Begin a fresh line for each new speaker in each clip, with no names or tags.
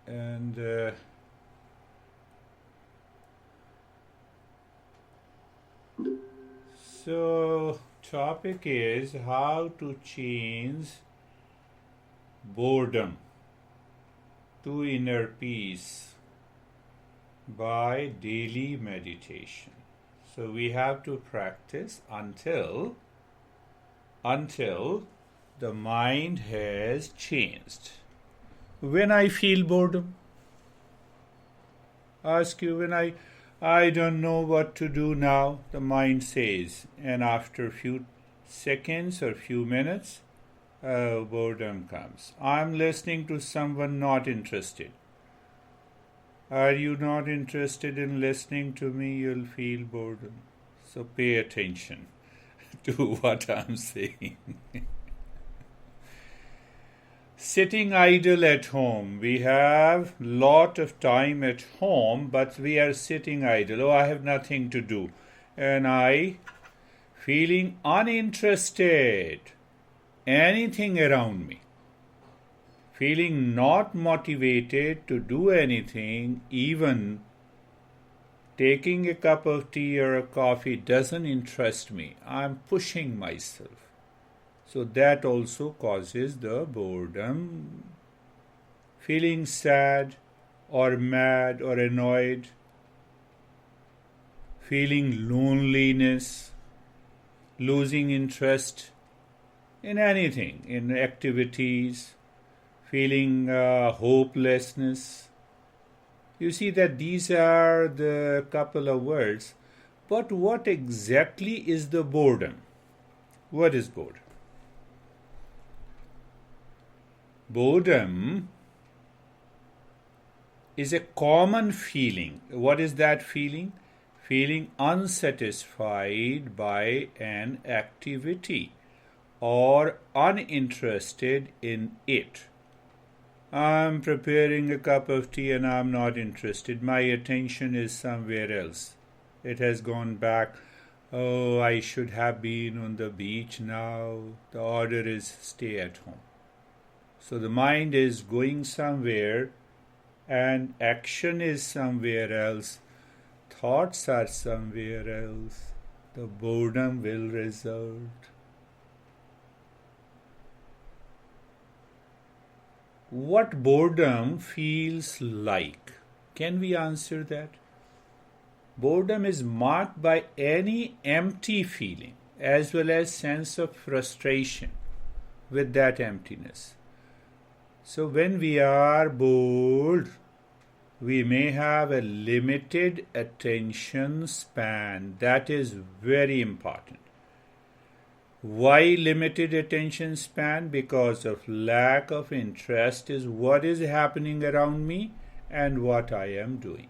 And so topic is how to change boredom to inner peace by daily meditation. So we have to practice until the mind has changed. When I feel boredom, ask you, when I don't know what to do now, the mind says, and after a few seconds or few minutes, boredom comes. I'm listening to someone not interested. Are you not interested in listening to me? You'll feel boredom. So pay attention to what I'm saying. Sitting idle at home. We have lot of time at home, but we are sitting idle. Oh, I have nothing to do. And I feeling uninterested. Anything around me. Feeling not motivated to do anything, even taking a cup of tea or a coffee doesn't interest me. I'm pushing myself. So that also causes the boredom. Feeling sad or mad or annoyed. Feeling loneliness. Losing interest in anything, in activities. Feeling hopelessness. You see that these are the couple of words. But what exactly is the boredom? What is boredom? Boredom is a common feeling. What is that feeling? Feeling unsatisfied by an activity or uninterested in it. I'm preparing a cup of tea and I'm not interested. My attention is somewhere else. It has gone back. Oh, I should have been on the beach now. The order is stay at home. So the mind is going somewhere and action is somewhere else. Thoughts are somewhere else. The boredom will result. What boredom feels like? Can we answer that? Boredom is marked by any empty feeling as well as sense of frustration with that emptiness. So when we are bored, we may have a limited attention span. That is very important. Why limited attention span? Because of lack of interest is what is happening around me and what I am doing.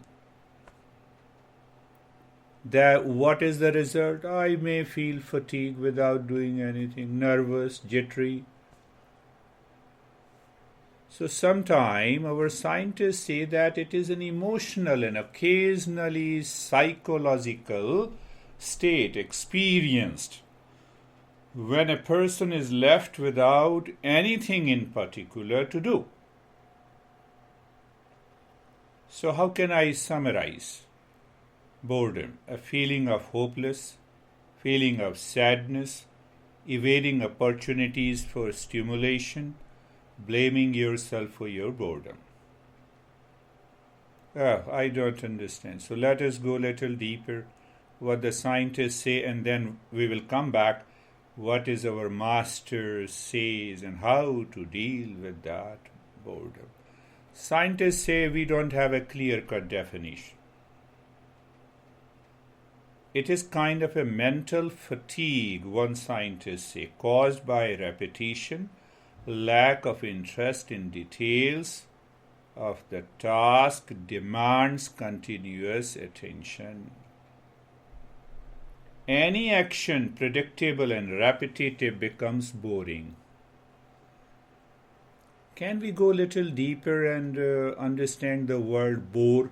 What is the result? I may feel fatigue without doing anything, nervous, jittery. So sometimes our scientists say that it is an emotional and occasionally psychological state experienced when a person is left without anything in particular to do. So how can I summarize? Boredom, a feeling of hopeless, feeling of sadness, evading opportunities for stimulation, blaming yourself for your boredom. I don't understand. So let us go a little deeper, what the scientists say, and then we will come back what is our master says and how to deal with that boredom. Scientists say we don't have a clear-cut definition. It is kind of a mental fatigue, one scientist say, caused by repetition, lack of interest in details of the task demands continuous attention. Any action predictable and repetitive becomes boring. Can we go a little deeper and understand the word bore?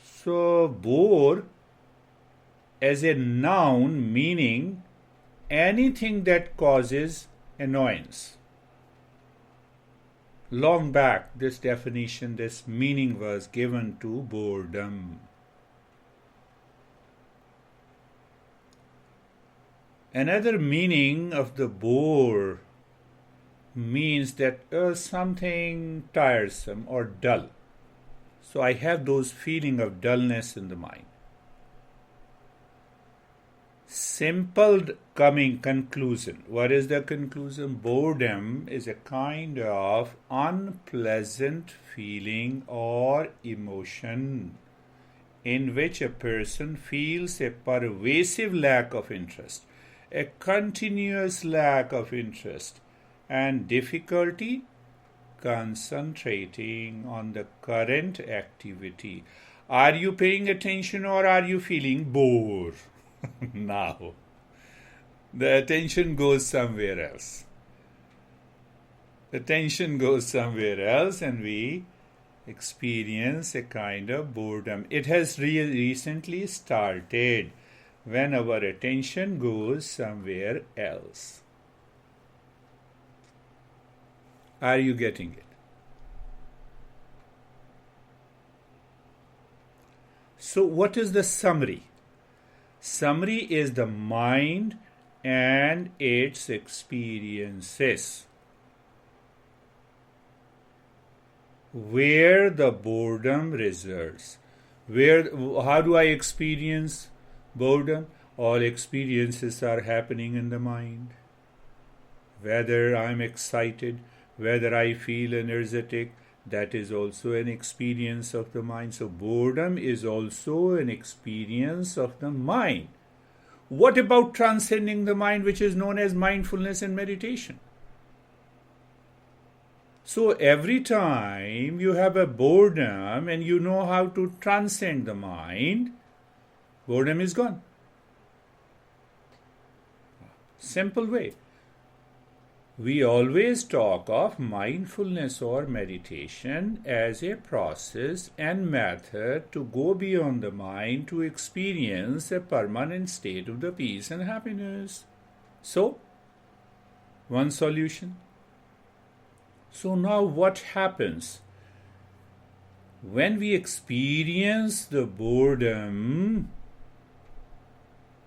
So, bore as a noun meaning anything that causes annoyance. long back, this definition, this meaning was given to boredom. Another meaning of the bore means that something tiresome or dull. So I have those feeling of dullness in the mind. Simple coming conclusion. What is the conclusion? Boredom is a kind of unpleasant feeling or emotion in which a person feels a pervasive lack of interest, a continuous lack of interest, and difficulty concentrating on the current activity. Are you paying attention or are you feeling bored? Now, the attention goes somewhere else. The attention goes somewhere else and we experience a kind of boredom. It has recently started when our attention goes somewhere else. Are you getting it? So what is the summary? Summary is the mind and its experiences. Where the boredom resides. How do I experience boredom? All experiences are happening in the mind. Whether I'm excited, whether I feel energetic, that is also an experience of the mind. So boredom is also an experience of the mind. What about transcending the mind, which is known as mindfulness and meditation? So every time you have a boredom and you know how to transcend the mind, boredom is gone. Simple way. We always talk of mindfulness or meditation as a process and method to go beyond the mind to experience a permanent state of the peace and happiness. So, one solution. So now what happens? When we experience the boredom,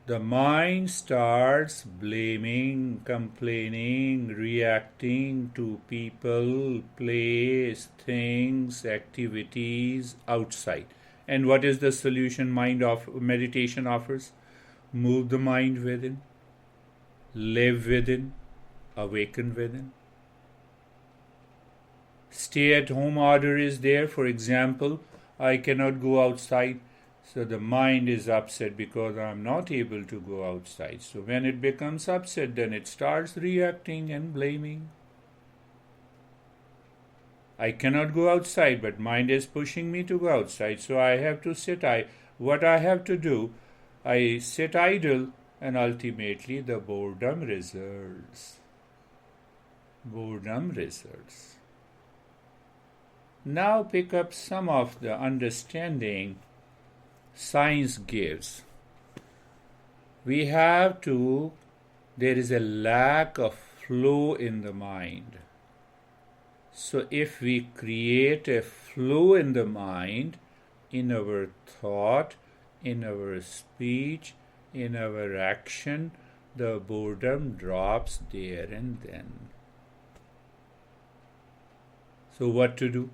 the mind starts blaming, complaining, reacting to people, place, things, activities outside. And what is the solution meditation offers? Move the mind within, live within, awaken within. Stay-at-home order is there. For example, I cannot go outside. So the mind is upset because I'm not able to go outside. So when it becomes upset, then it starts reacting and blaming. I cannot go outside, but mind is pushing me to go outside. So I have to sit. What I have to do, I sit idle and ultimately the boredom results. Boredom results. Now pick up some of the understanding science gives. There is a lack of flow in the mind. So if we create a flow in the mind, in our thought, in our speech, in our action, the boredom drops there and then. So what to do?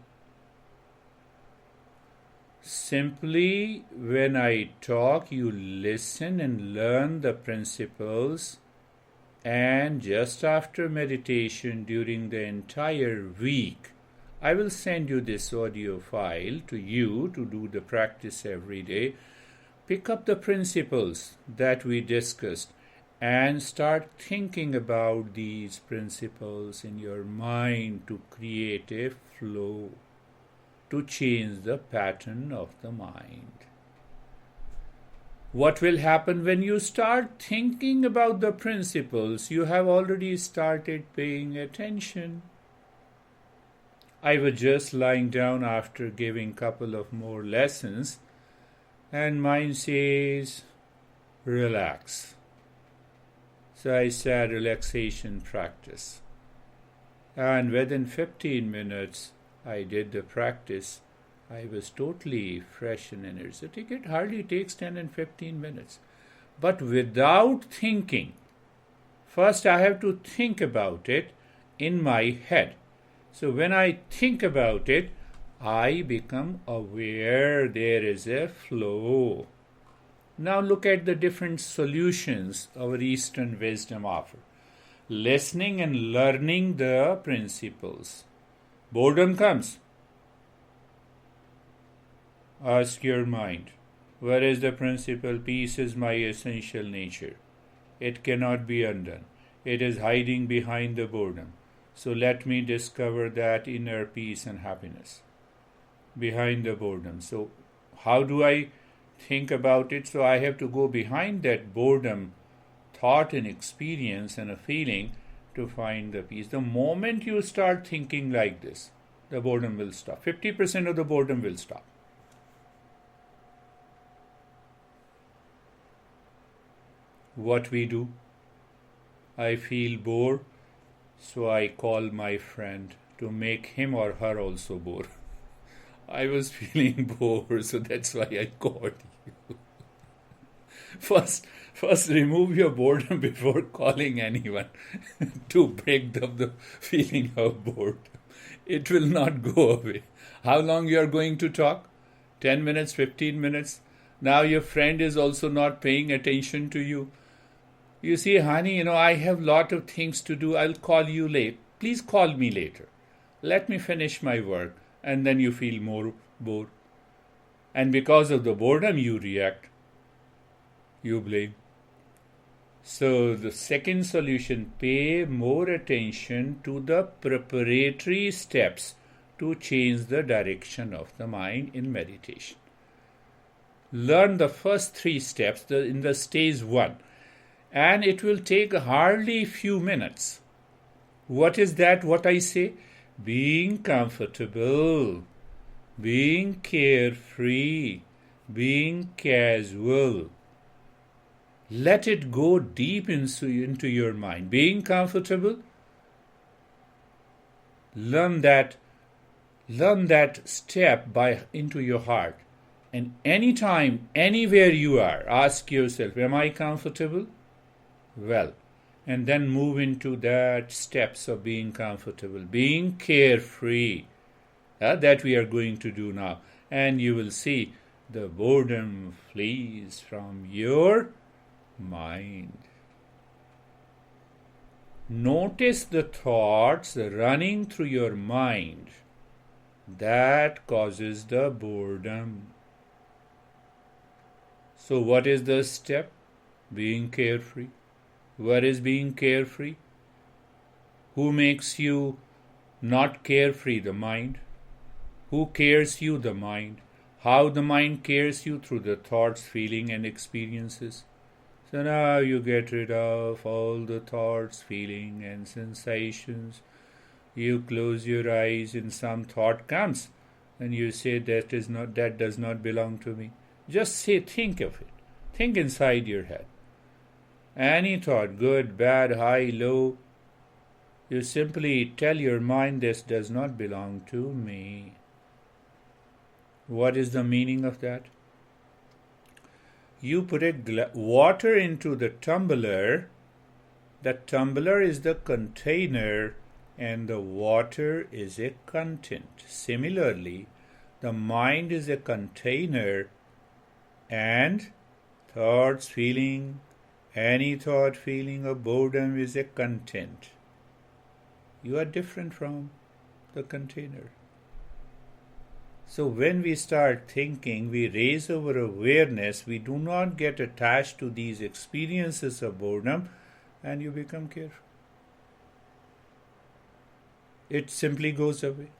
Simply, when I talk, you listen and learn the principles, and just after meditation during the entire week, I will send you this audio file to you to do the practice every day. Pick up the principles that we discussed and start thinking about these principles in your mind to create a flow, to change the pattern of the mind. What will happen when you start thinking about the principles? You have already started paying attention. I was just lying down after giving a couple of more lessons, and mind says, relax. So I said, relaxation practice. And within 15 minutes, I did the practice. I was totally fresh and energetic. It hardly takes 10 and 15 minutes. But without thinking, first I have to think about it in my head. So when I think about it, I become aware there is a flow. Now look at the different solutions our Eastern wisdom offers. Listening and learning the principles. Boredom comes. Ask your mind, where is the principle? Peace is my essential nature. It cannot be undone. It is hiding behind the boredom. So let me discover that inner peace and happiness behind the boredom. So how do I think about it? So I have to go behind that boredom thought and experience and a feeling to find the peace. The moment you start thinking like this, the boredom will stop. 50% of the boredom will stop. What we do? I feel bored, so I call my friend to make him or her also bored. I was feeling bored, so that's why I called you. First remove your boredom before calling anyone to break up the feeling of boredom. It will not go away. How long you are going to talk? 10 minutes, 15 minutes? Now your friend is also not paying attention to you. You see, honey, I have lot of things to do. I'll call you late. Please call me later. Let me finish my work. And then you feel more bored. And because of the boredom, you react. You blame. So the second solution, pay more attention to the preparatory steps to change the direction of the mind in meditation. Learn the first 3 steps in the stage 1. And it will take hardly few minutes. What is that? What I say? Being comfortable, being carefree, being casual. Let it go deep into your mind. Being comfortable, learn that step into your heart. And anytime, anywhere you are, ask yourself, am I comfortable? Well, and then move into that steps of being comfortable, being carefree. That we are going to do now. And you will see the boredom flees from your mind. Notice the thoughts running through your mind. That causes the boredom. So what is the step? Being carefree. What is being carefree? Who makes you not carefree? The mind. Who cares you? The mind. How the mind cares you? Through the thoughts, feeling and experiences. So now you get rid of all the thoughts, feeling and sensations. You close your eyes and some thought comes and you say that does not belong to me. Just think of it. Think inside your head. Any thought, good, bad, high, low, you simply tell your mind this does not belong to me. What is the meaning of that? You put water into the tumbler. The tumbler is the container and the water is a content. Similarly, the mind is a container and thoughts, feeling, any thought, feeling of boredom is a content. You are different from the container. So when we start thinking, we raise our awareness, we do not get attached to these experiences of boredom, and you become careful. It simply goes away.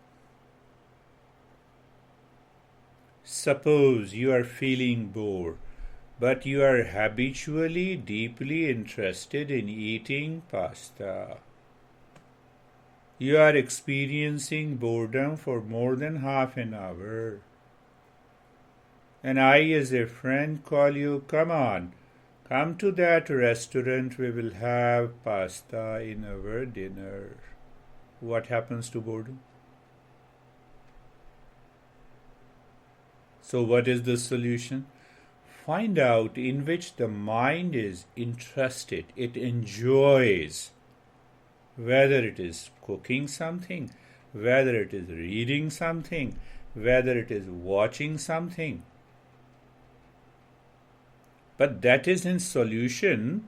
Suppose you are feeling bored, but you are habitually deeply interested in eating pasta. You are experiencing boredom for more than half an hour. And I, as a friend, call you, come to that restaurant, we will have pasta in our dinner. what happens to boredom? So what is the solution? Find out in which the mind is interested, it enjoys, whether it is cooking something, whether it is reading something, whether it is watching something. But that is in solution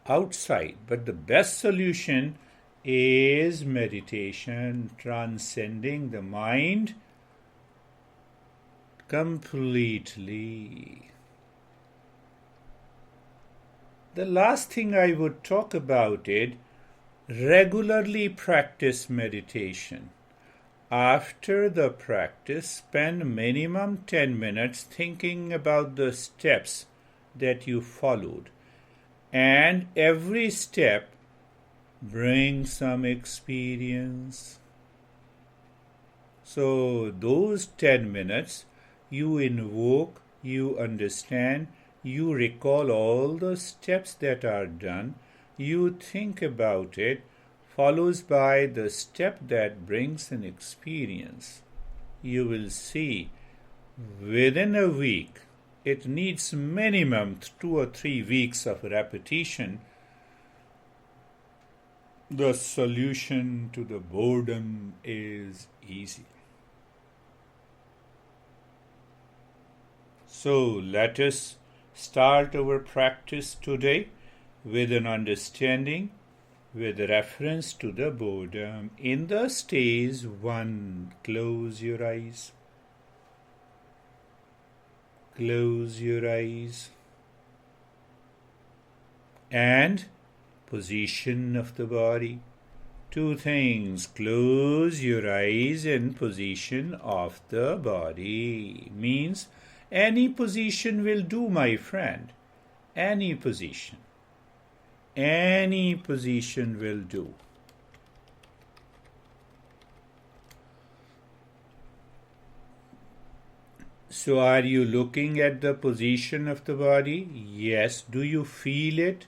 outside. But the best solution is meditation, transcending the mind completely. The last thing I would talk about it, regularly practice meditation. After the practice, spend minimum 10 minutes thinking about the steps that you followed. And every step brings some experience. So those 10 minutes, you invoke, you understand, you recall all the steps that are done, you think about it, follows by the step that brings an experience. You will see within a week, it needs minimum 2 or 3 weeks of repetition, the solution to the boredom is easy. So let us start our practice today with an understanding with reference to the boredom. In the stage 1, close your eyes. Close your eyes. And position of the body. 2 things. Close your eyes and position of the body. Means any position will do, my friend. Any position. Any position will do. So are you looking at the position of the body? Yes. Do you feel it?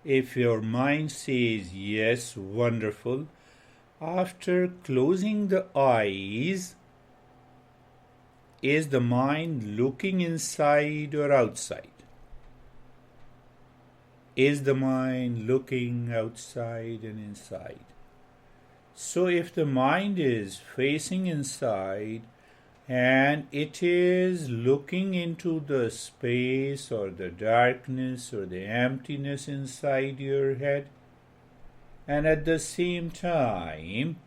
If your mind says yes, wonderful. After closing the eyes, is the mind looking inside or outside? Is the mind looking outside and inside? So if the mind is facing inside and it is looking into the space or the darkness or the emptiness inside your head, and at the same time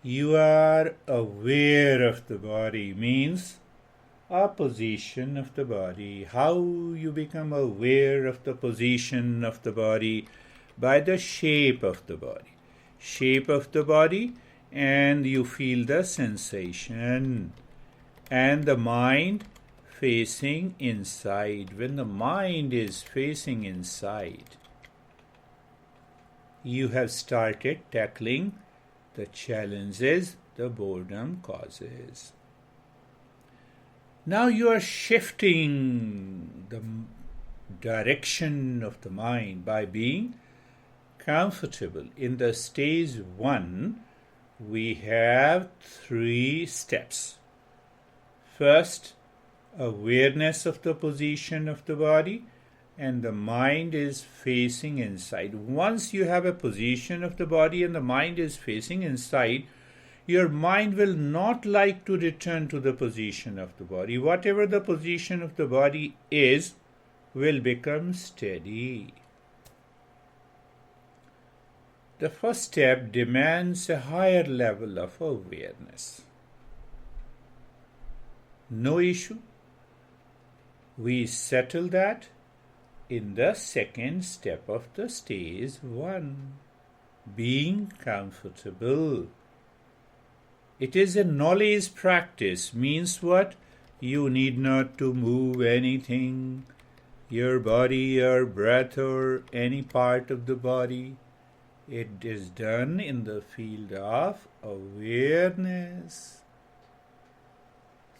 you are aware of the body, means a position of the body. How you become aware of the position of the body? By the shape of the body. Shape of the body, and you feel the sensation. And the mind facing inside. When the mind is facing inside, you have started tackling the challenges the boredom causes. Now you are shifting the direction of the mind by being comfortable. In the stage 1, we have 3 steps. First, awareness of the position of the body, and the mind is facing inside. Once you have a position of the body and the mind is facing inside, your mind will not like to return to the position of the body. Whatever the position of the body is, will become steady. The first step demands a higher level of awareness. No issue. We settle that in the second step of the stage 1, being comfortable. It is a knowledge practice. Means what? You need not to move anything, your body, your breath, or any part of the body. It is done in the field of awareness.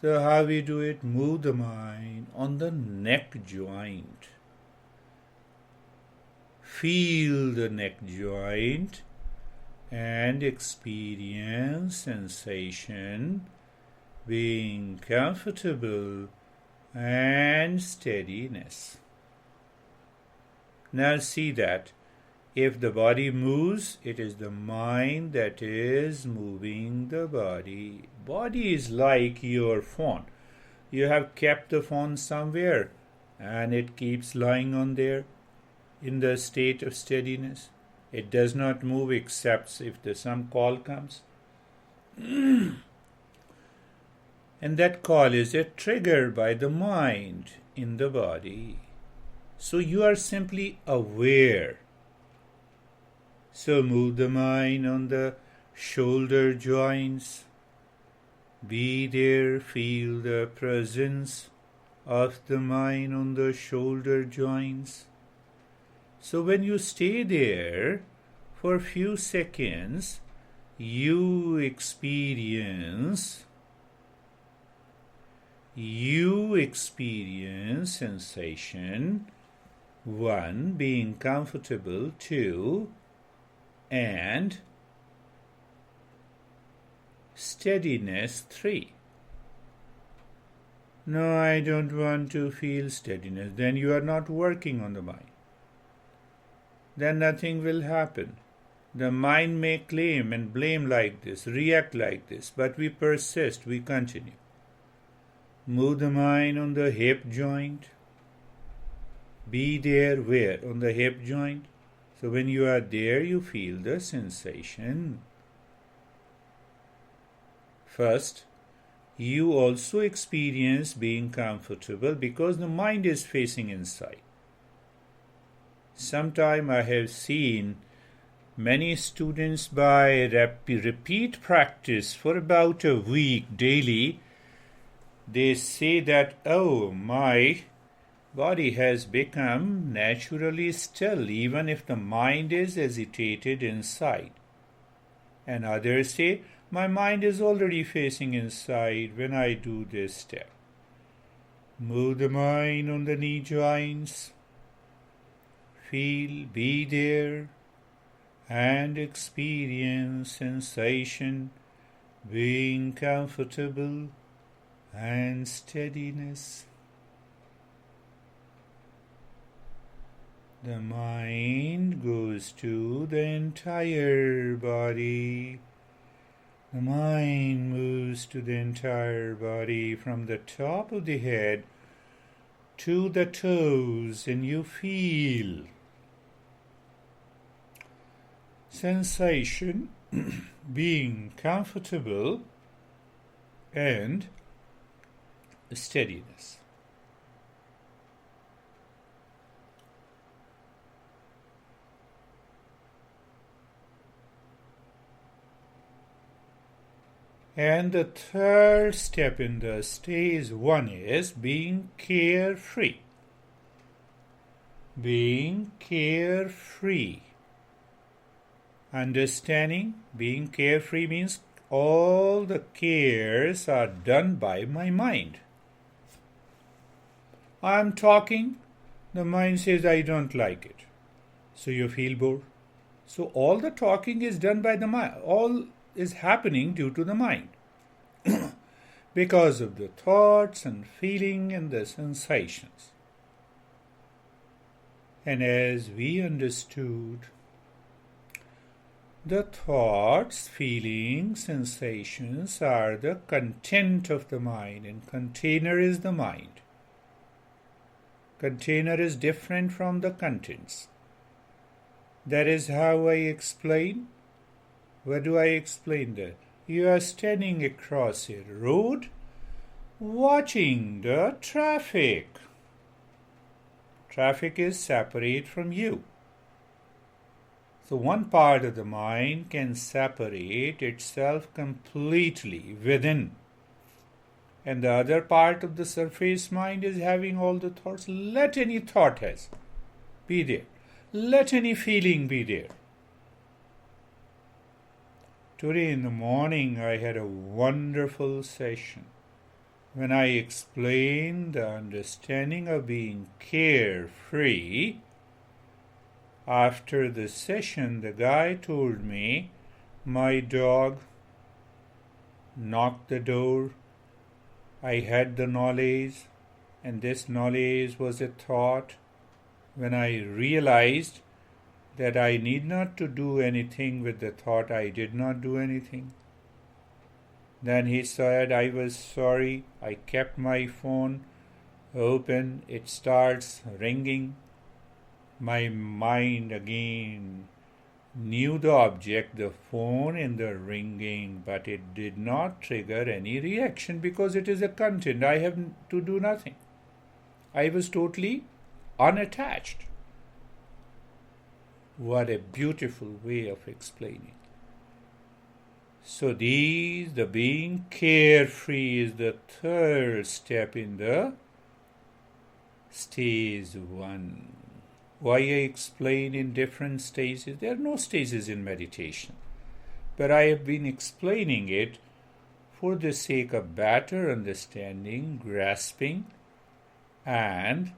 So how we do it? Move the mind on the neck joint. Feel the neck joint and experience sensation, being comfortable and steadiness. Now see that if the body moves, it is the mind that is moving the body. Body is like your phone. You have kept the phone somewhere and it keeps lying on there in the state of steadiness. It does not move except if some call comes. And that call is a trigger by the mind in the body. So you are simply aware. So move the mind on the shoulder joints. Be there, feel the presence of the mind on the shoulder joints. So when you stay there for a few seconds, you experience sensation, 1, being comfortable, 2, and steadiness, 3. No, I don't want to feel steadiness. Then you are not working on the mind. Then nothing will happen. The mind may claim and blame like this, react like this, but we persist, we continue. Move the mind on the hip joint. Be there where? On the hip joint. So when you are there, you feel the sensation. First, you also experience being comfortable because the mind is facing inside. Sometime I have seen many students by repeat practice for about a week daily, they say that, oh, my body has become naturally still even if the mind is agitated inside. And others say, my mind is already facing inside when I do this step. Move the mind on the knee joints. Feel, be there, and experience sensation, being comfortable and steadiness. The mind goes to the entire body. The mind moves to the entire body from the top of the head to the toes, and you feel sensation, being comfortable and steadiness. And the third step in the stage 1 is being carefree. Being carefree. Understanding being carefree means all the cares are done by my mind. I am talking, the mind says I don't like it. So you feel bored. So all the talking is done by the mind. All is happening due to the mind. Because of the thoughts and feeling and the sensations. And as we understood, the thoughts, feelings, sensations are the content of the mind, and container is the mind. Container is different from the contents. That is how I explain. What do I explain there? You are standing across a road, watching the traffic. Traffic is separate from you. So one part of the mind can separate itself completely within. And the other part of the surface mind is having all the thoughts. Let any thought be there. Let any feeling be there. Today in the morning I had a wonderful session when I explained the understanding of being carefree. After the session, the guy told me My dog knocked the door. I had the knowledge, and this knowledge was a thought. When I realized that I need not to do anything with the thought, I did not do anything. Then he said, I was sorry. I kept my phone open. It starts ringing. My mind again knew the object, the phone and the ringing, but it did not trigger any reaction because it is a content. I have to do nothing. I was totally unattached. What a beautiful way of explaining. So the being carefree is the third step in the stage 1. Why I explain in different stages? There are no stages in meditation. But I have been explaining it for the sake of better understanding, grasping, and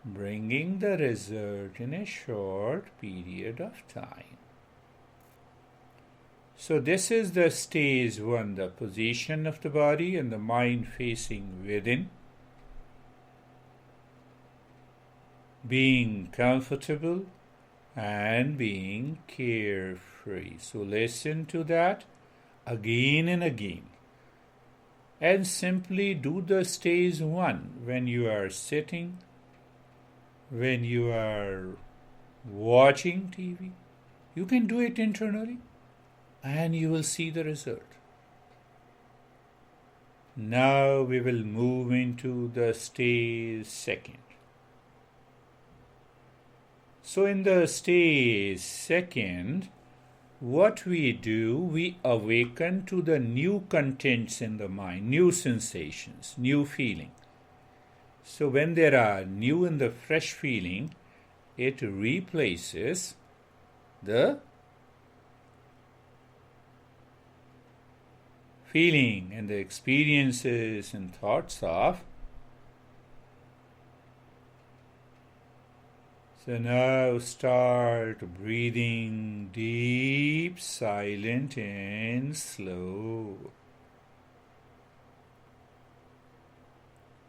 bringing the result in a short period of time. So this is the stage 1, the position of the body and the mind facing within. Being comfortable and being carefree. So listen to that again and again. And simply do the stage 1 when you are sitting, when you are watching TV. You can do it internally and you will see the result. Now we will move into the stage 2. So in the stage 2, what we do, we awaken to the new contents in the mind, new sensations, new feeling. So when there are new and the fresh feeling, it replaces the feeling and the experiences and thoughts of. So now start breathing deep, silent and slow.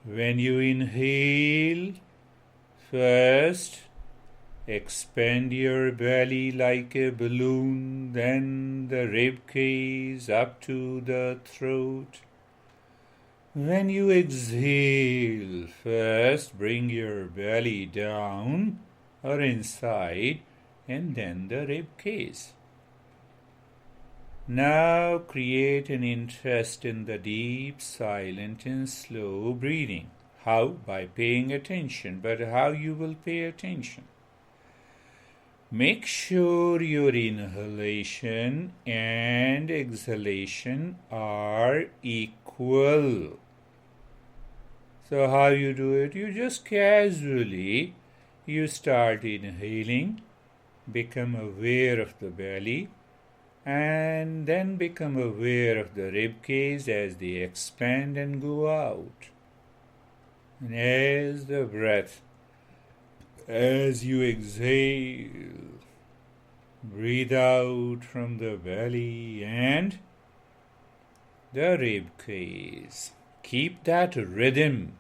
When you inhale, first expand your belly like a balloon, then the rib cage up to the throat. When you exhale, first bring your belly down or inside, and then the rib cage. Now create an interest in the deep, silent and slow breathing. How? By paying attention. But how you will pay attention? Make sure your inhalation and exhalation are equal. So how you do it? You just casually, you start inhaling, become aware of the belly, and then become aware of the rib cage as they expand and go out. And as the breath, as you exhale, breathe out from the belly and the rib cage. Keep that rhythm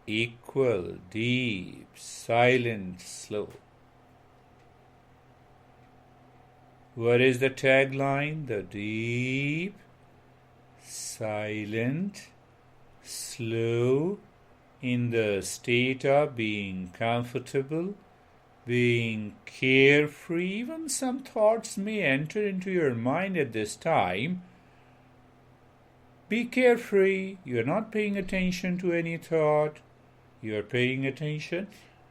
equal, deep, silent, slow. What is the tagline? The deep, silent, slow, in the state of being comfortable, being carefree. Even some thoughts may enter into your mind at this time. Be carefree. You're not paying attention to any thought. You're paying attention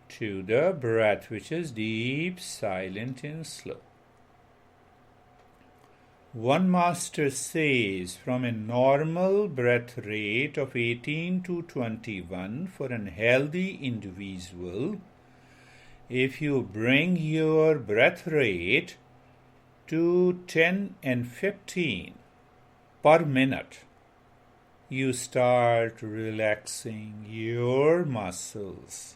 to the breath, which is deep, silent, and slow. One master says from a normal breath rate of 18 to 21 for an healthy individual, if you bring your breath rate to 10 and 15 per minute, you start relaxing your muscles.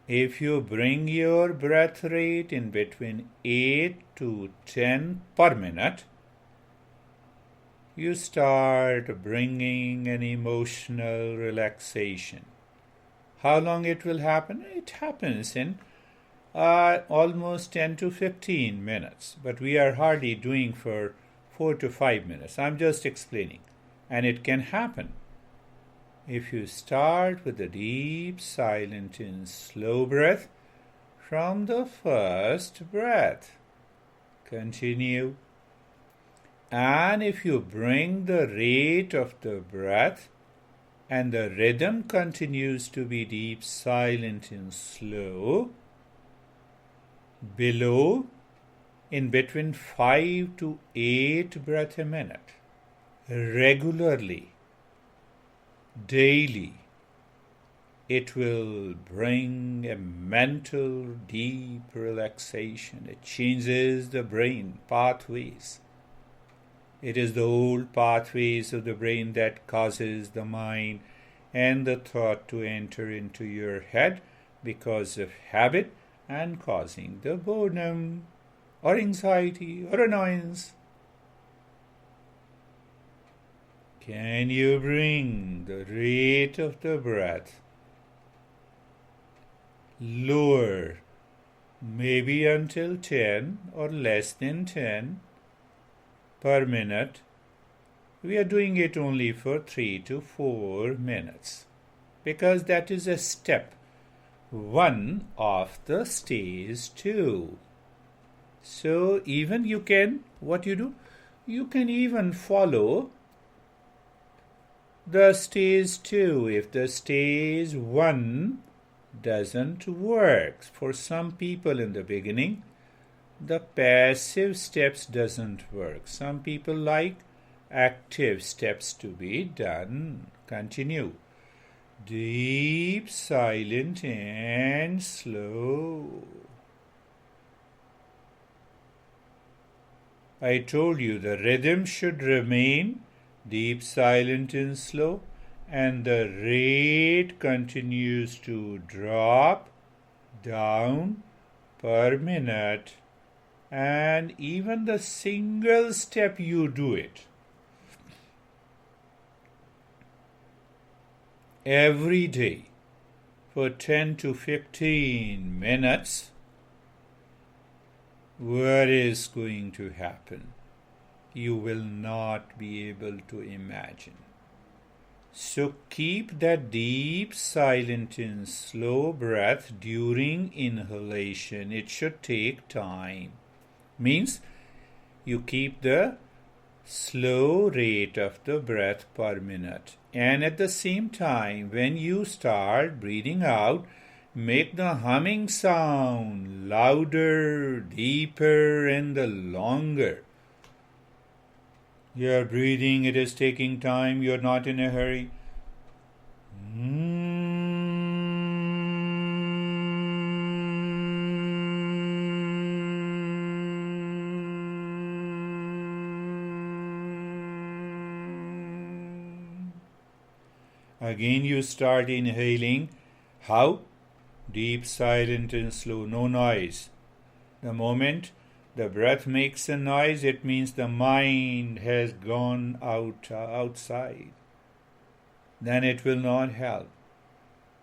If you bring your breath rate in between 8 to 10 per minute, you start bringing an emotional relaxation. How long it will happen? It happens in almost 10 to 15 minutes, but we are hardly doing for 4 to 5 minutes. I'm just explaining. And it can happen if you start with a deep, silent, and slow breath from the first breath. Continue. And if you bring the rate of the breath and the rhythm continues to be deep, silent, and slow, below in between 5 to 8 breaths a minute, regularly, daily, it will bring a mental deep relaxation. It changes the brain pathways. It is the old pathways of the brain that causes the mind and the thought to enter into your head because of habit and causing the boredom or anxiety or annoyance. Can you bring the rate of the breath lower, maybe until 10 or less than 10 per minute? We are doing it only for 3 to 4 minutes because that is a step 1 of the stage 2. So even you can, what you do? You can even follow the stage 2 if the stage 1 doesn't work. For some people in the beginning, the passive steps doesn't work. Some people like active steps to be done. Continue. Deep, silent, and slow. I told you the rhythm should remain deep, silent, and slow, and the rate continues to drop down per minute, and even the single step you do it every day for 10 to 15 minutes, what is going to happen? You will not be able to imagine. So keep that deep, silent, and slow breath during inhalation. It should take time. Means you keep the slow rate of the breath per minute. And at the same time, when you start breathing out, make the humming sound louder, deeper, and longer. You are breathing, it is taking time, you are not in a hurry. Again you start inhaling. How? Deep, silent, and slow, no noise. The moment the breath makes a noise, it means the mind has gone outside. Then it will not help.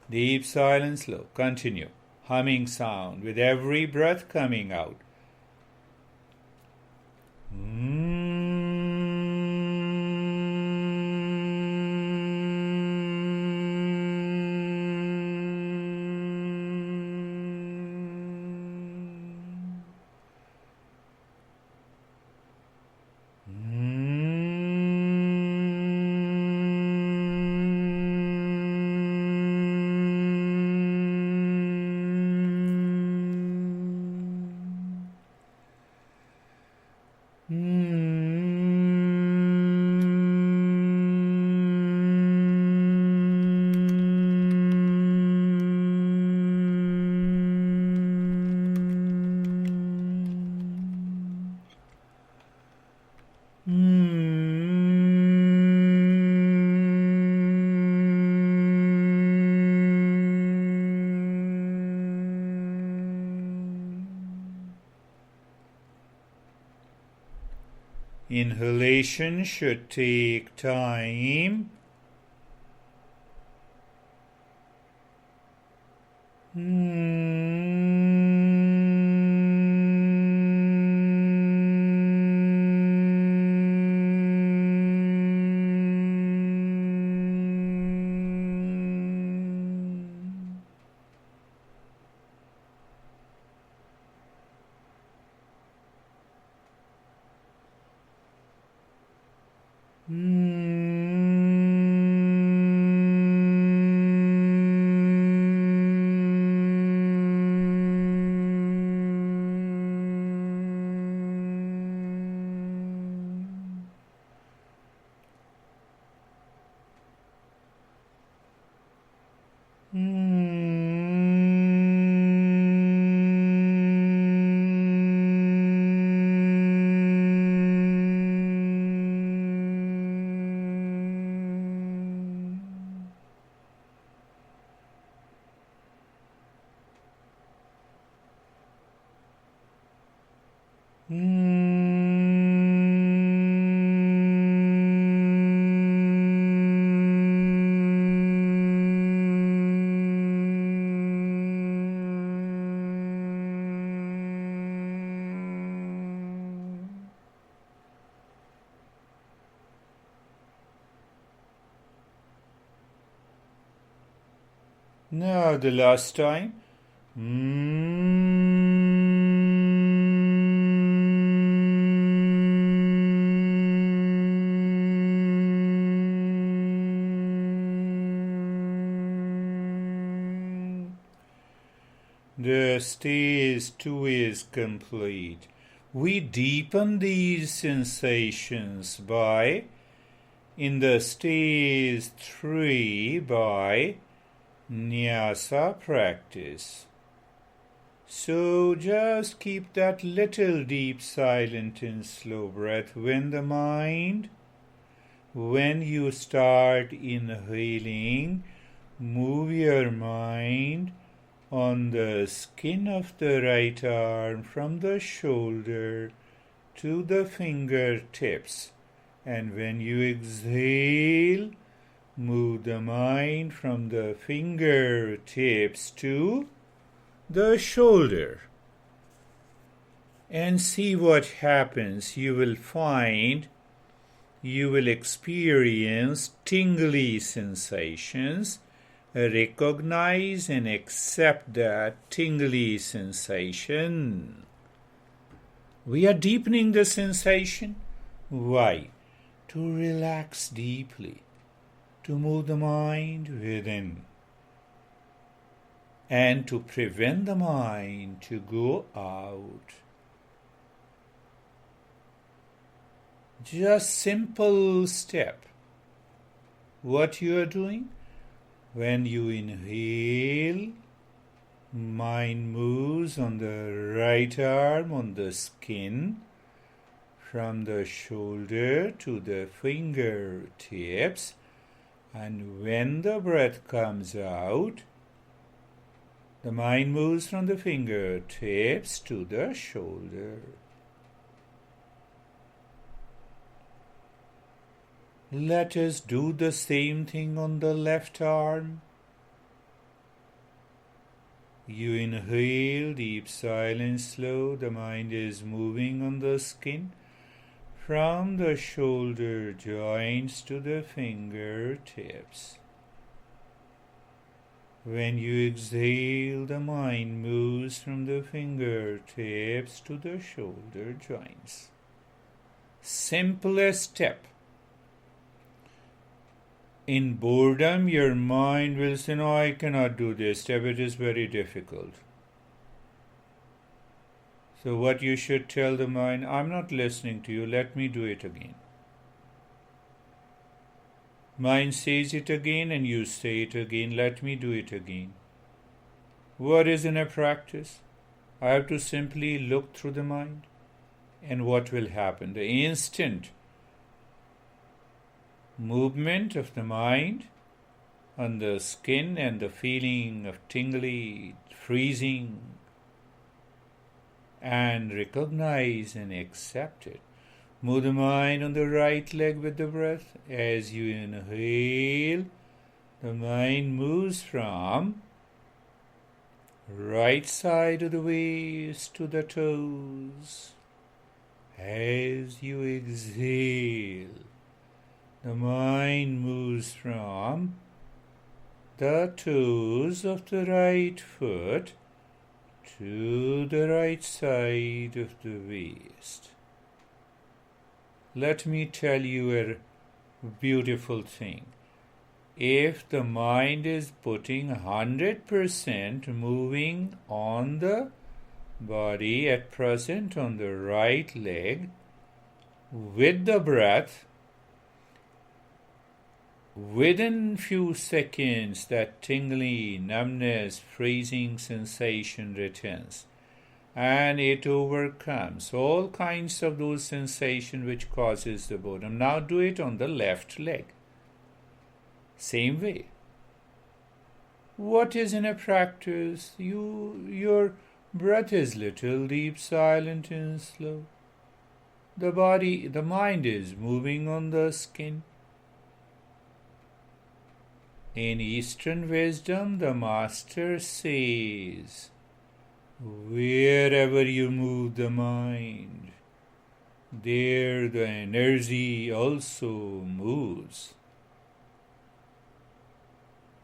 Deep, silent, slow. Continue. Humming sound with every breath coming out. Inhalation should take time. Now the last time. The stage 2 is complete. We deepen these sensations by, in the stage 3, by Nyasa practice. So just keep that little deep, silent and slow breath when you start inhaling, move your mind on the skin of the right arm from the shoulder to the fingertips. And when you exhale, move the mind from the fingertips to the shoulder. And see what happens. You will find you will experience tingly sensations. Recognize and accept that tingly sensation. We are deepening the sensation. Why? To relax deeply, to move the mind within, and to prevent the mind to go out. Just simple step. What you are doing? When you inhale, mind moves on the right arm on the skin from the shoulder to the fingertips, and when the breath comes out, the mind moves from the fingertips to the shoulder. Let us do the same thing on the left arm. You inhale, deep, silent, slow. The mind is moving on the skin from the shoulder joints to the fingertips. When you exhale, the mind moves from the fingertips to the shoulder joints. Simplest step. In boredom, your mind will say, no, I cannot do this step, it is very difficult. So what you should tell the mind, I'm not listening to you, let me do it again. Mind says it again and you say it again, let me do it again. What is in a practice? I have to simply look through the mind. And what will happen? The instant movement of the mind on the skin and the feeling of tingly, freezing, and recognize and accept it. Move the mind on the right leg with the breath. As you inhale, the mind moves from right side of the waist to the toes. As you exhale, the mind moves from the toes of the right foot to the right side of the waist. Let me tell you a beautiful thing. If the mind is putting 100% moving on the body at present on the right leg with the breath, within few seconds that tingling, numbness, freezing sensation returns, and it overcomes all kinds of those sensations which causes the boredom. Now do it on the left leg. Same way. What is in a practice? Your breath is little, deep, silent, and slow. The mind is moving on the skin. In Eastern wisdom, the Master says, wherever you move the mind, there the energy also moves.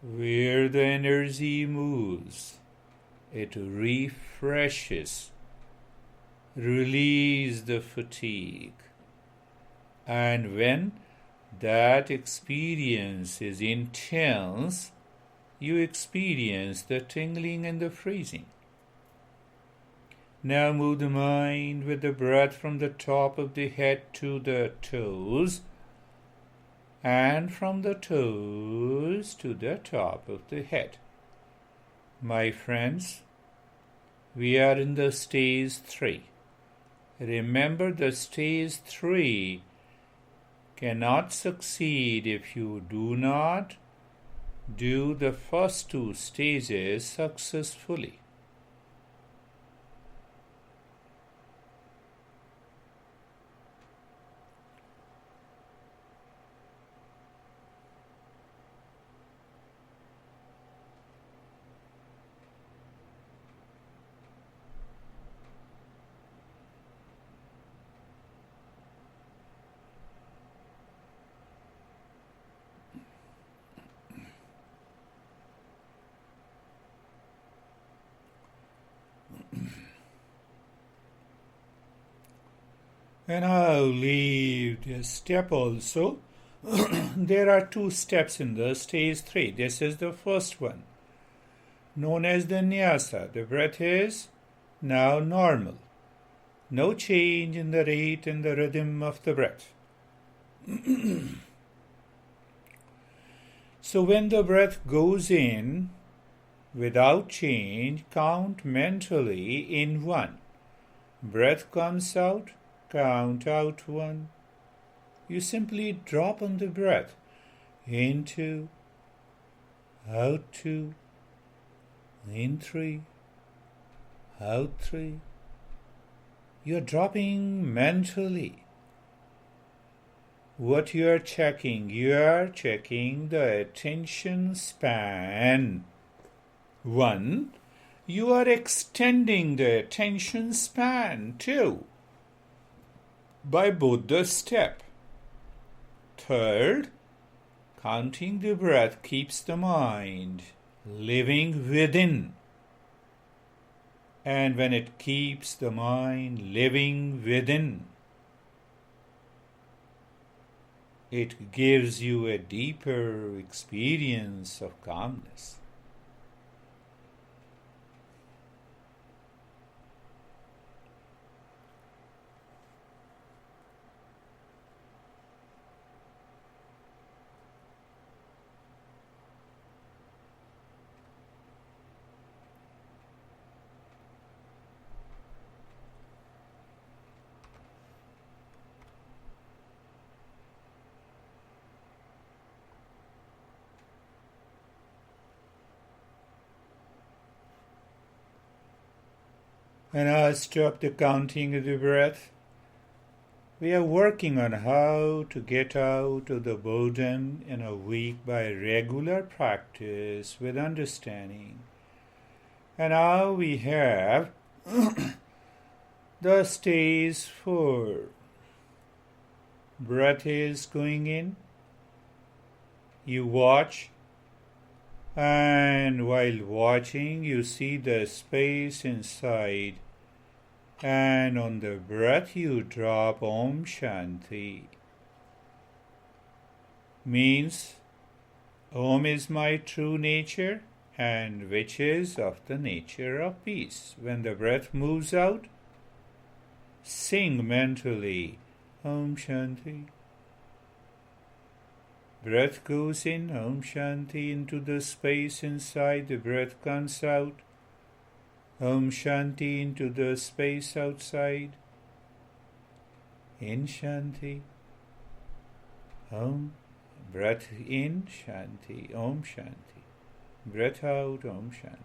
Where the energy moves, it refreshes, releases the fatigue. And when that experience is intense, you experience the tingling and the freezing. Now move the mind with the breath from the top of the head to the toes, and from the toes to the top of the head. My friends, we are in the stage 3. Remember, the stage 3 cannot succeed if you do not do the first 2 stages successfully. And I'll leave this step also. There are 2 steps in the stage 3. This is the first one, known as the nyasa. The breath is now normal. No change in the rate and the rhythm of the breath. So when the breath goes in without change, count mentally in 1. Breath comes out, count out 1. You simply drop on the breath. In 2, out 2, in 3, out 3. You're dropping mentally. What you are checking the attention span. 1. You are extending the attention span. 2. By both the step. 3rd, counting the breath keeps the mind living within. And when it keeps the mind living within, it gives you a deeper experience of calmness. And I'll stop the counting of the breath. We are working on how to get out of the boredom in a week by regular practice with understanding. And now we have the stage 4. Breath is going in. You watch, and while watching, you see the space inside. And on the breath, you drop Om Shanti. Means Om is my true nature, and which is of the nature of peace. When the breath moves out, sing mentally Om Shanti. Breath goes in, Om Shanti, into the space inside. The breath comes out, Om Shanti, into the space outside. In Shanti. Om. Breath in, Shanti. Om Shanti. Breath out, Om Shanti.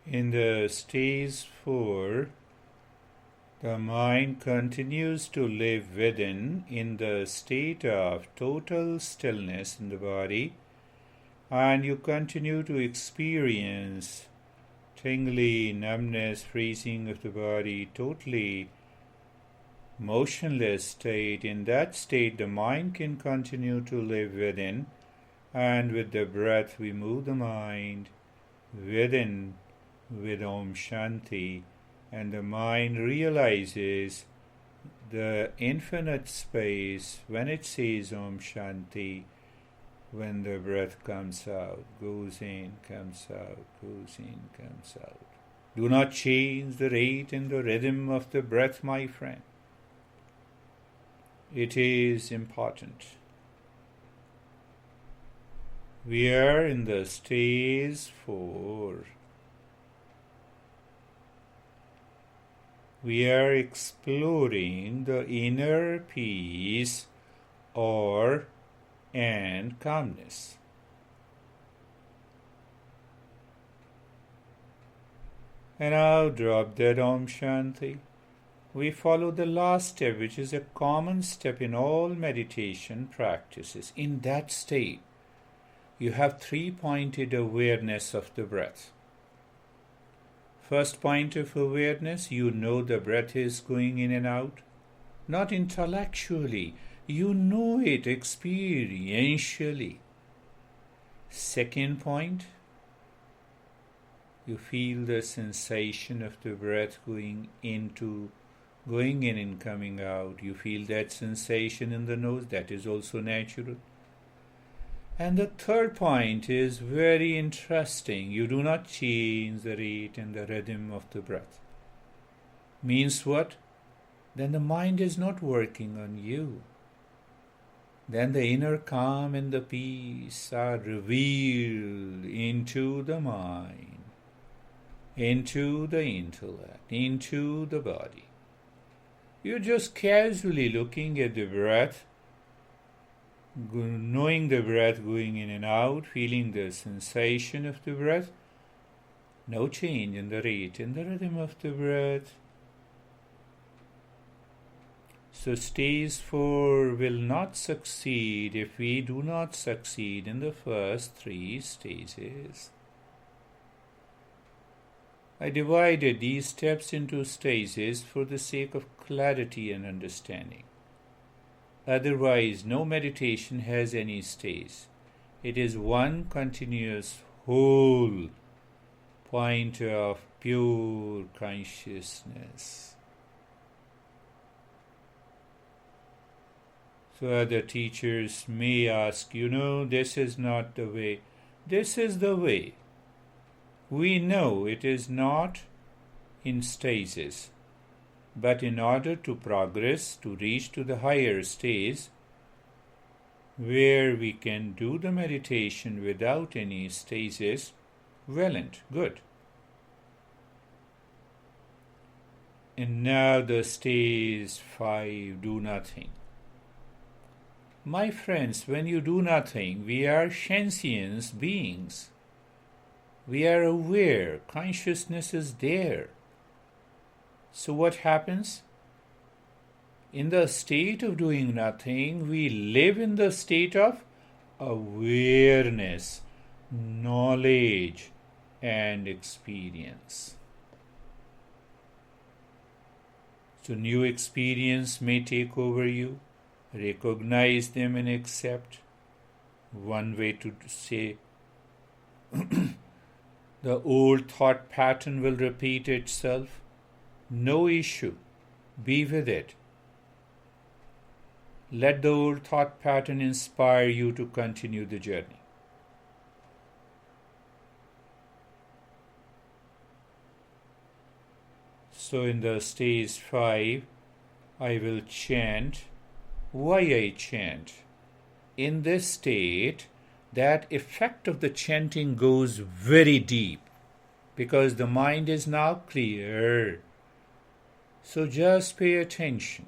In the stage 4, the mind continues to live within in the state of total stillness in the body, and you continue to experience tingly numbness, freezing of the body, totally motionless state. In that state, the mind can continue to live within, and with the breath, we move the mind within with Om Shanti, and the mind realizes the infinite space when it says Om Shanti, when the breath comes out, goes in, comes out, goes in, comes out. Do not change the rate and the rhythm of the breath, my friend. It is important. We are in the stage 4. We are exploring the inner peace and calmness. And now drop that Om Shanti. We follow the last step, which is a common step in all meditation practices. In that state, you have 3-pointed awareness of the breath. First point of awareness, you know the breath is going in and out. Not intellectually, you know it experientially. Second point, you feel the sensation of the breath going in and coming out. You feel that sensation in the nose, that is also natural. And the third point is very interesting. You do not change the rate and the rhythm of the breath. Means what? Then the mind is not working on you. Then the inner calm and the peace are revealed into the mind, into the intellect, into the body. You're just casually looking at the breath, knowing the breath going in and out, feeling the sensation of the breath. No change in the rate and the rhythm of the breath. So stage 4 will not succeed if we do not succeed in the first 3 stages. I divided these steps into stages for the sake of clarity and understanding. Otherwise, no meditation has any stage. It is one continuous whole point of pure consciousness. So other teachers may ask, this is not the way. This is the way. We know it is not in stages. But in order to progress, to reach to the higher stage, where we can do the meditation without any stages, well and good. And now the stage 5, do nothing. My friends, when you do nothing, we are sentient beings. We are aware. Consciousness is there. So what happens? In the state of doing nothing, we live in the state of awareness, knowledge, and experience. So new experience may take over you. Recognize them and accept. One way to say the old thought pattern will repeat itself. No issue. Be with it. Let the old thought pattern inspire you to continue the journey. So in the stage 5, I will chant. Why I chant? In this state, that effect of the chanting goes very deep because the mind is now clear. So just pay attention.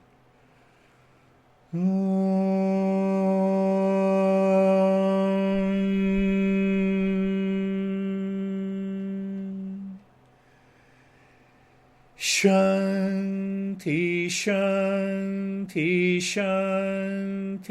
Shanti, Shanti, Shanti.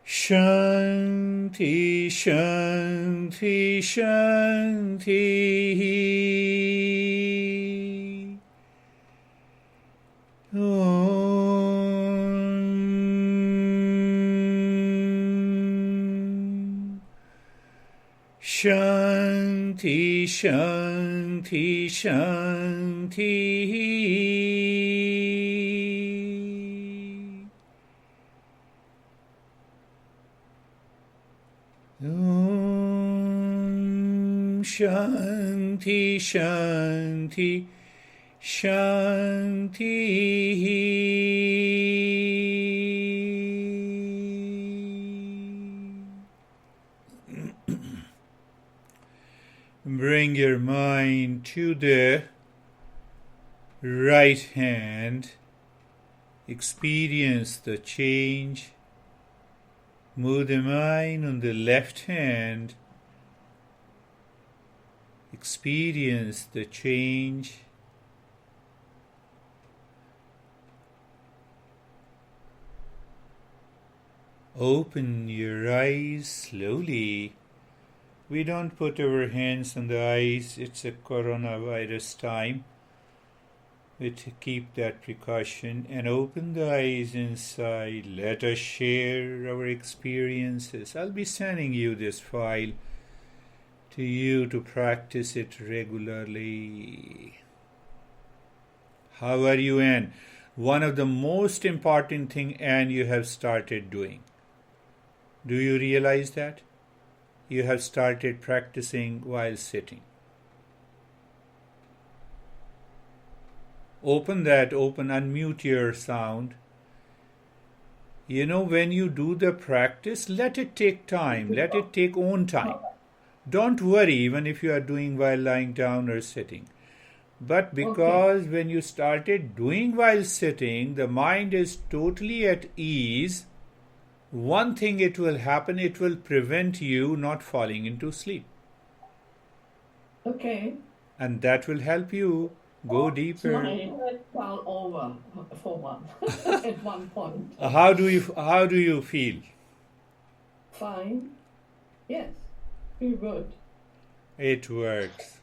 Shanti, Shanti, Shanti. Shanti, Shanti, Shanti. Shanti, Shanti, Shanti. Bring your mind to the right hand. Experience the change. Move the mind on the left hand. Experience the change. Open your eyes slowly. We don't put our hands on the eyes. It's a coronavirus time. We keep that precaution and open the eyes inside. Let us share our experiences. I'll be sending you this file to you to practice it regularly. How are you, Anne? One of the most important thing, Anne, you have started doing. Do you realize that? You have started practicing while sitting. Unmute your sound. You know, when you do the practice, let it take time. Let it take own time. Don't worry even if you are doing while lying down or sitting. But because when you started doing while sitting, the mind is totally at ease, one thing it will happen, it will prevent you not falling into sleep.
Okay.
And that will help you go deeper.
My head fell over for one at one point.
How do you feel?
Fine. Yes. Very good.
It works.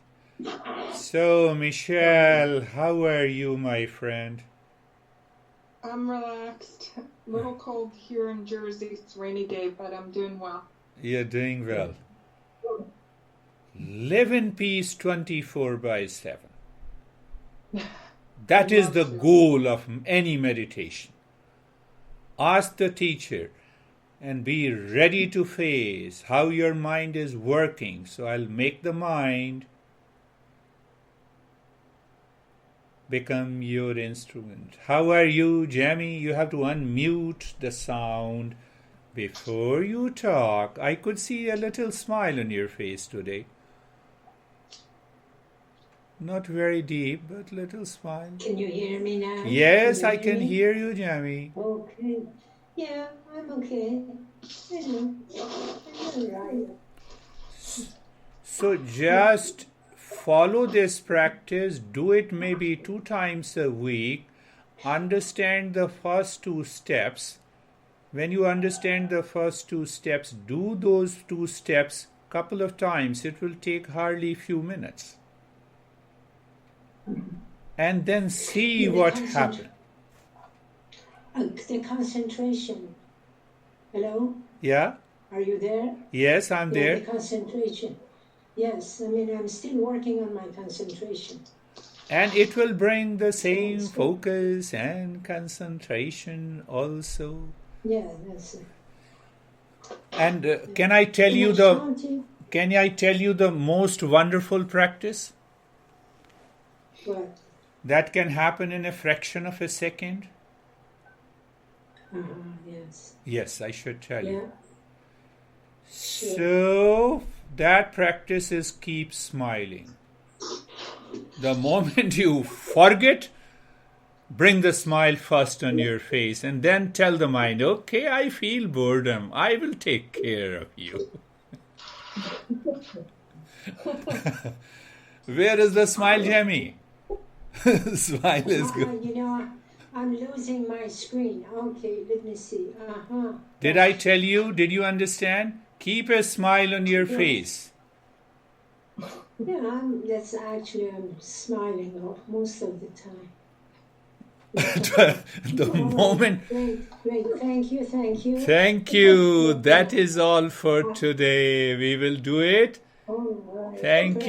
So, Michelle, how are you, my friend?
I'm relaxed. A little cold here in Jersey. It's a rainy day, but I'm doing well.
You're doing well. Live in peace 24/7. That is the goal of any meditation. Ask the teacher and be ready to face how your mind is working. So I'll make the mind become your instrument. How are you, Jamie? You have to unmute the sound before you talk. I could see a little smile on your face today. Not very deep, but little smile.
Can you hear me now?
Yes, I can hear you, Jamie.
Okay. Yeah, I'm okay. I'm all right.
So just follow this practice. Do it maybe 2 times a week. Understand the first 2 steps. When you understand the first 2 steps, do those 2 steps couple of times. It will take hardly a few minutes. And then see what happens.
The concentration. Hello?
Yeah?
Are you there?
Yes, I'm
Yeah,
there.
the concentration. Yes, I mean, I'm still working on my concentration.
And it will bring the same focus and concentration also.
Yeah, that's it.
And can I tell you the most wonderful practice
What?
that can happen in a fraction of a second?
Yes.
Yes, I should tell
Yeah.
you. So that practice is keep smiling. The moment you forget, bring the smile first on your face and then tell the mind, okay, I feel boredom. I will take care of you. Where is the smile, Jamie? Smile is good.
You know, I'm losing my screen. Okay, let me see.
Did I tell you? Did you understand? Keep a smile on your face.
Yeah, I'm smiling most of the time.
The moment.
Great. Thank you.
Thank you. That is all for today. We will do it.
All right.
Thank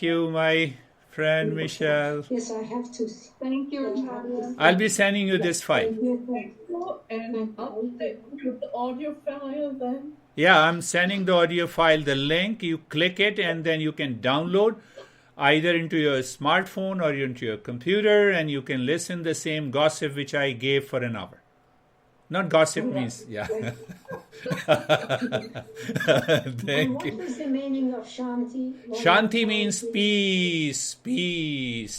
you, my friend Michelle.
Yes, I have to.
Thank you, Acharya.
I'll be sending you this file.
And update to the audio file then.
Yeah, I'm sending the audio file, the link. You click it and then you can download either into your smartphone or into your computer, and you can listen the same gossip which I gave for an hour. Not gossip means, yeah. Thank you.
What is the meaning of Shanti?
Shanti means peace,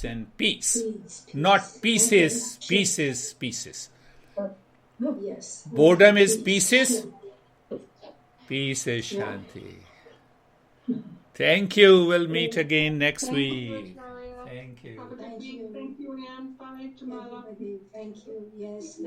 and peace. Not pieces.
Yes.
Boredom is pieces. Peace is Shanti. Thank you. We'll meet again next week. Thank you.
Have a good week. Thank you, Anne. Bye, Jamala.
Thank you. Yes.